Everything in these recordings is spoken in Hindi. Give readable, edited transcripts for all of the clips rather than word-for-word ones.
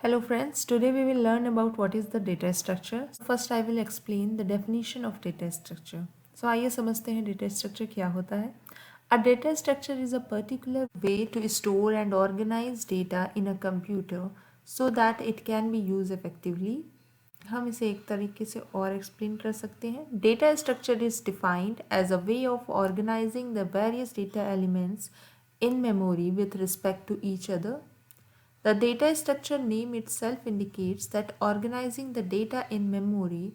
Hello friends, today we will learn about what is the data structure. First I will explain the definition of data structure. So आइए समझते हैं data structure क्या होता है. A data structure is a particular way to store and organize data in a computer so that it can be used effectively. हम इसे एक तरीके से और एक्सप्लेन कर सकते हैं. Data structure is defined as a way of organizing the various data elements in memory with respect to each other. The data structure name itself indicates that organizing the data in memory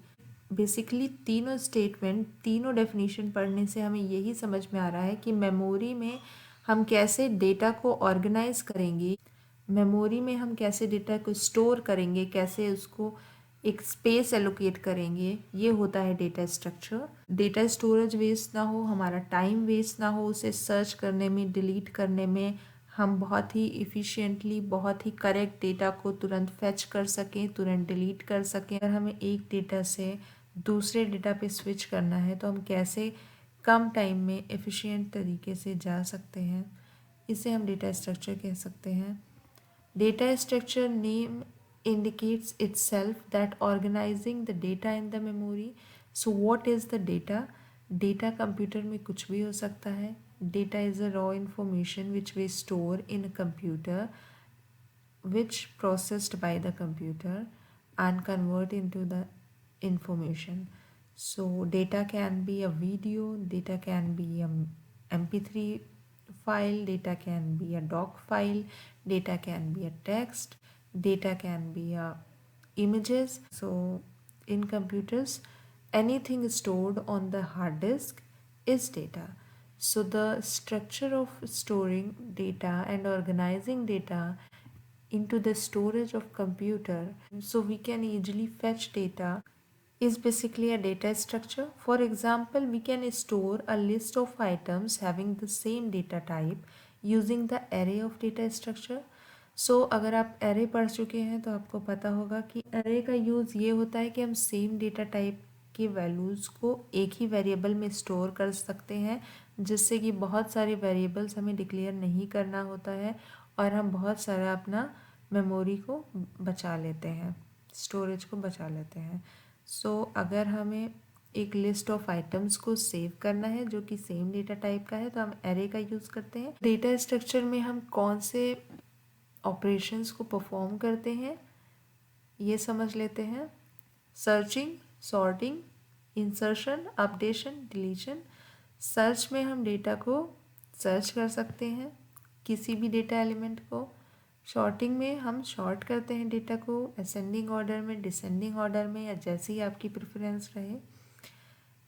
basically तीनों स्टेटमेंट तीनों डेफिनेशन पढ़ने से हमें यही समझ में आ रहा है कि मेमोरी में हम कैसे डेटा को ऑर्गेनाइज करेंगे, मेमोरी में हम कैसे डेटा को स्टोर करेंगे, कैसे उसको एक स्पेस एलोकेट करेंगे, ये होता है data structure. Data storage waste ना हो, हमारा टाइम वेस्ट ना हो, उसे सर्च करने में, डिलीट करने में हम बहुत ही इफ़िशिएंटली बहुत ही करेक्ट डेटा को तुरंत फेच कर सकें, तुरंत डिलीट कर सकें. अगर हमें एक डेटा से दूसरे डेटा पे स्विच करना है तो हम कैसे कम टाइम में एफिशिएंट तरीके से जा सकते हैं, इसे हम डेटा स्ट्रक्चर कह सकते हैं. Data structure name indicates itself that organizing the data in the memory. So what is the data? Data computer में कुछ भी हो सकता है. Data is a raw information which we store in a computer which processed by the computer and convert into the information. So data can be a video, data can be a mp3 file, data can be a doc file, data can be a text, data can be a images. So in computers anything stored on the hard disk is data. So the structure of storing data and organizing data into the storage of computer so we can easily fetch data is basically a data structure. For example, we can store a list of items having the same data type using the array of data structure. So अगर आप array पढ़ चुके हैं तो आपको पता होगा कि array का यूज़ ये होता है कि हम सेम डेटा टाइप की वैल्यूज़ को एक ही वेरिएबल में स्टोर कर सकते हैं, जिससे कि बहुत सारे वेरिएबल्स हमें डिक्लेयर नहीं करना होता है और हम बहुत सारा अपना मेमोरी को बचा लेते हैं, स्टोरेज को बचा लेते हैं. सो अगर हमें एक लिस्ट ऑफ आइटम्स को सेव करना है जो कि सेम डेटा टाइप का है तो हम एरे का यूज़ करते हैं. डेटा स्ट्रक्चर में हम कौन से ऑपरेशंस को परफॉर्म करते हैं ये समझ लेते हैं. Searching, sorting, insertion, updation, deletion. Search में हम डेटा को सर्च कर सकते हैं, किसी भी डेटा एलिमेंट को. शॉर्टिंग में हम शॉर्ट करते हैं डेटा को असेंडिंग ऑर्डर में, डिसेंडिंग ऑर्डर में, या जैसी आपकी प्रेफरेंस रहे.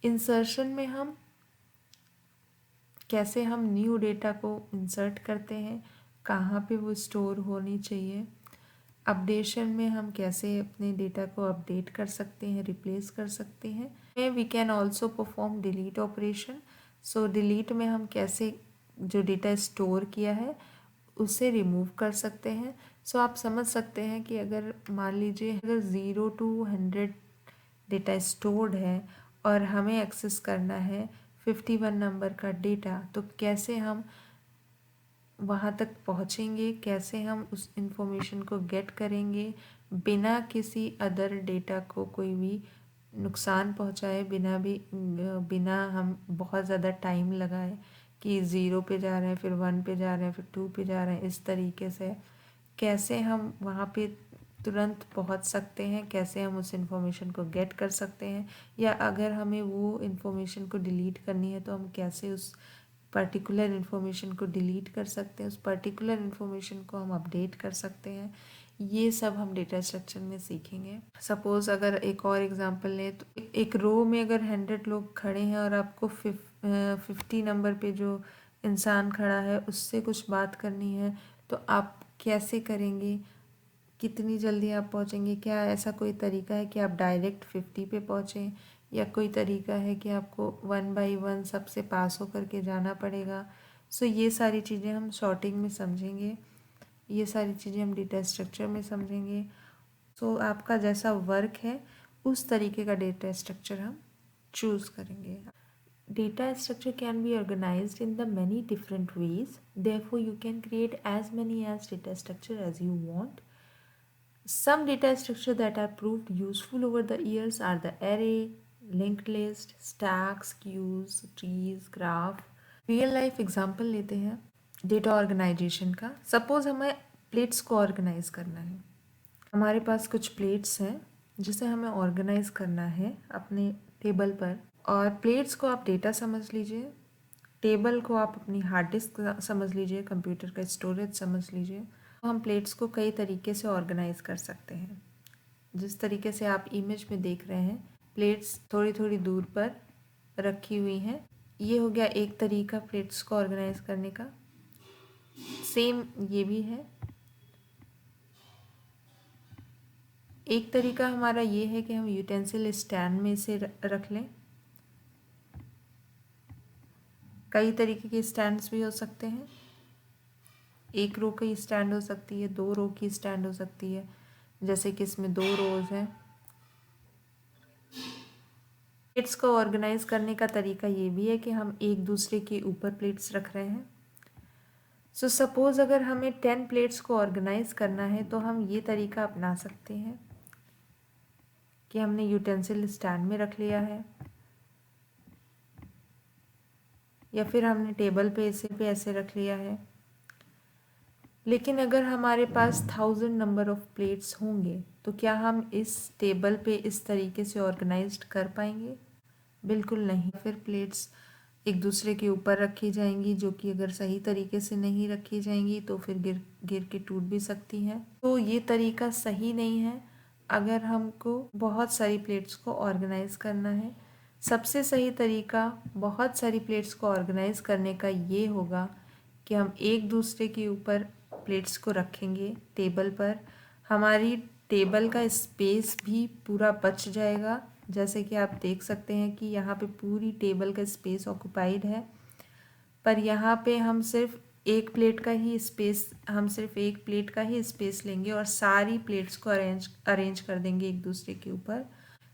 इंसर्शन में हम कैसे हम न्यू डेटा को इंसर्ट करते हैं, कहाँ पे वो स्टोर होनी चाहिए. अपडेशन में हम कैसे अपने डेटा को अपडेट कर सकते हैं, रिप्लेस कर सकते हैं. We can also perform delete operation. So delete में हम कैसे जो डेटा स्टोर किया है उसे रिमूव कर सकते हैं. सो आप समझ सकते हैं कि अगर मान लीजिए अगर 0 to 100 डेटा स्टोर्ड है और हमें एक्सेस करना है 51 नंबर का डेटा, तो कैसे हम वहाँ तक पहुँचेंगे, कैसे हम उस इंफॉर्मेशन को गेट करेंगे बिना किसी अदर डेटा को कोई भी नुकसान पहुँचाए, बिना हम बहुत ज़्यादा टाइम लगाए कि 0 पे जा रहे हैं, फिर 1 पे जा रहे हैं, फिर 2 पे जा रहे हैं. इस तरीके से कैसे हम वहाँ पे तुरंत पहुँच सकते हैं, कैसे हम उस इंफॉर्मेशन को गेट कर सकते हैं, या अगर हमें वो इंफॉर्मेशन को डिलीट करनी है तो हम कैसे उस पर्टिकुलर इन्फॉर्मेशन को डिलीट कर सकते हैं, उस पर्टिकुलर इन्फॉर्मेशन को हम अपडेट कर सकते हैं. ये सब हम डेटा स्ट्रक्चर में सीखेंगे. सपोज़ अगर एक और एग्जांपल लें तो एक रो में अगर 100 लोग खड़े हैं और आपको 50 नंबर पे जो इंसान खड़ा है उससे कुछ बात करनी है, तो आप कैसे करेंगे, कितनी जल्दी आप पहुंचेंगे. क्या ऐसा कोई तरीका है कि आप डायरेक्ट 50 पे पहुंचें, या कोई तरीका है कि आपको 1 बाई 1 सबसे पास होकर के जाना पड़ेगा. सो ये सारी चीज़ें हम शॉर्टिंग में समझेंगे, ये सारी चीज़ें हम डेटा स्ट्रक्चर में समझेंगे. सो आपका जैसा वर्क है उस तरीके का डेटा स्ट्रक्चर हम चूज़ करेंगे. Data structure can be organized in the many different ways. Therefore, you can create as many as data structure as you want. Some data structure that are proved useful over the years are the array, linked list, stacks, queues, trees, graph. Real life example लेते हैं डेटा ऑर्गेनाइजेशन का। सपोज हमें प्लेट्स को ऑर्गेनाइज करना है। हमारे पास कुछ प्लेट्स हैं जिसे हमें ऑर्गेनाइज करना है अपने टेबल पर। और प्लेट्स को आप डेटा समझ लीजिए, टेबल को आप अपनी हार्ड डिस्क समझ लीजिए, कंप्यूटर का स्टोरेज समझ लीजिए। हम प्लेट्स को कई तरीके से ऑर्गेनाइज कर सकते हैं। जिस तरीके से आप इमेज में देख रहे हैं, प्लेट्स थोड़ी थोड़ी दूर पर रखी हुई हैं। ये हो गया एक तरीका प्लेट्स को ऑर्गेनाइज करने का। सेम ये भी है। एक तरीका हमारा ये है कि हम यूटेंसिल स्टैंड में इसे रख लें। कई तरीके के स्टैंड्स भी हो सकते हैं। एक रो की स्टैंड हो सकती है, 2 रो की स्टैंड हो सकती है, जैसे कि इसमें 2 रोज हैं। प्लेट्स को ऑर्गेनाइज करने का तरीका ये भी है कि हम एक दूसरे के ऊपर प्लेट्स रख रहे हैं। सो सपोज अगर हमें 10 प्लेट्स को ऑर्गेनाइज करना है तो हम ये तरीका अपना सकते हैं कि हमने यूटेंसिल स्टैंड में रख लिया है, या फिर हमने टेबल पे ऐसे रख लिया है। लेकिन अगर हमारे पास 1000 नंबर ऑफ प्लेट्स होंगे तो क्या हम इस टेबल पे इस तरीके से ऑर्गेनाइज्ड कर पाएंगे? बिल्कुल नहीं। फिर प्लेट्स एक दूसरे के ऊपर रखी जाएंगी, जो कि अगर सही तरीके से नहीं रखी जाएंगी तो फिर गिर गिर के टूट भी सकती हैं। तो ये तरीका सही नहीं है अगर हमको बहुत सारी प्लेट्स को ऑर्गेनाइज करना है। सबसे सही तरीका बहुत सारी प्लेट्स को ऑर्गेनाइज करने का ये होगा कि हम एक दूसरे के ऊपर प्लेट्स को रखेंगे टेबल पर। हमारी टेबल का स्पेस भी पूरा बच जाएगा। जैसे कि आप देख सकते हैं कि यहाँ पे पूरी टेबल का स्पेस ऑक्युपाइड है, पर यहाँ पे हम सिर्फ एक प्लेट का ही स्पेस लेंगे और सारी प्लेट्स को अरेंज कर देंगे एक दूसरे के ऊपर।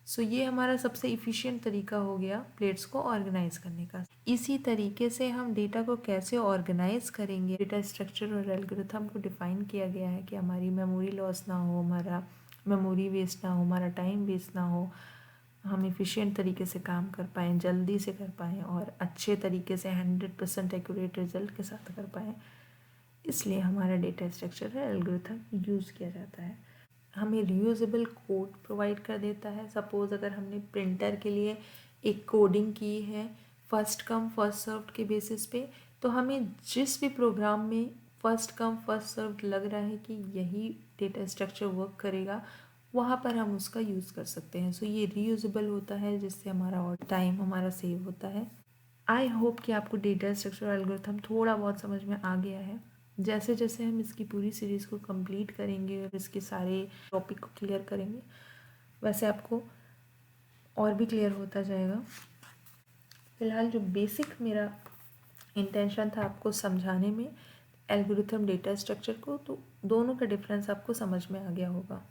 सो ये हमारा सबसे इफ़िशियंट तरीका हो गया प्लेट्स को ऑर्गेनाइज करने का। इसी तरीके से हम डेटा को कैसे ऑर्गेनाइज करेंगे, डेटा स्ट्रक्चर और एल्गोरिथम को डिफ़ाइन किया गया है कि हमारी मेमोरी लॉस ना हो, हमारा मेमोरी वेस्ट ना हो, हमारा टाइम वेस्ट ना हो, हम इफ़िशियंट तरीके से काम कर पाएँ, जल्दी से कर पाएँ और अच्छे तरीके से 100% एक्यूरेट रिजल्ट के साथ कर पाएँ। इसलिए हमारा डेटा स्ट्रक्चर और एल्गोरिथम यूज़ किया जाता है। हमें रीयूजेबल कोड प्रोवाइड कर देता है। सपोज़ अगर हमने प्रिंटर के लिए एक कोडिंग की है फर्स्ट कम फर्स्ट सर्व्ड के बेसिस पे, तो हमें जिस भी प्रोग्राम में फर्स्ट कम फर्स्ट सर्व्ड लग रहा है कि यही डेटा स्ट्रक्चर वर्क करेगा, वहाँ पर हम उसका यूज़ कर सकते हैं। सो ये रीयूजेबल होता है, जिससे हमारा और टाइम हमारा सेव होता है। आई होप कि आपको डेटा स्ट्रक्चर और एल्गोरिथम थोड़ा बहुत समझ में आ गया है। जैसे जैसे हम इसकी पूरी सीरीज़ को कंप्लीट करेंगे और इसके सारे टॉपिक को क्लियर करेंगे, वैसे आपको और भी क्लियर होता जाएगा। फ़िलहाल जो बेसिक मेरा इंटेंशन था आपको समझाने में एल्गोरिथम डेटा स्ट्रक्चर को, तो दोनों का डिफरेंस आपको समझ में आ गया होगा।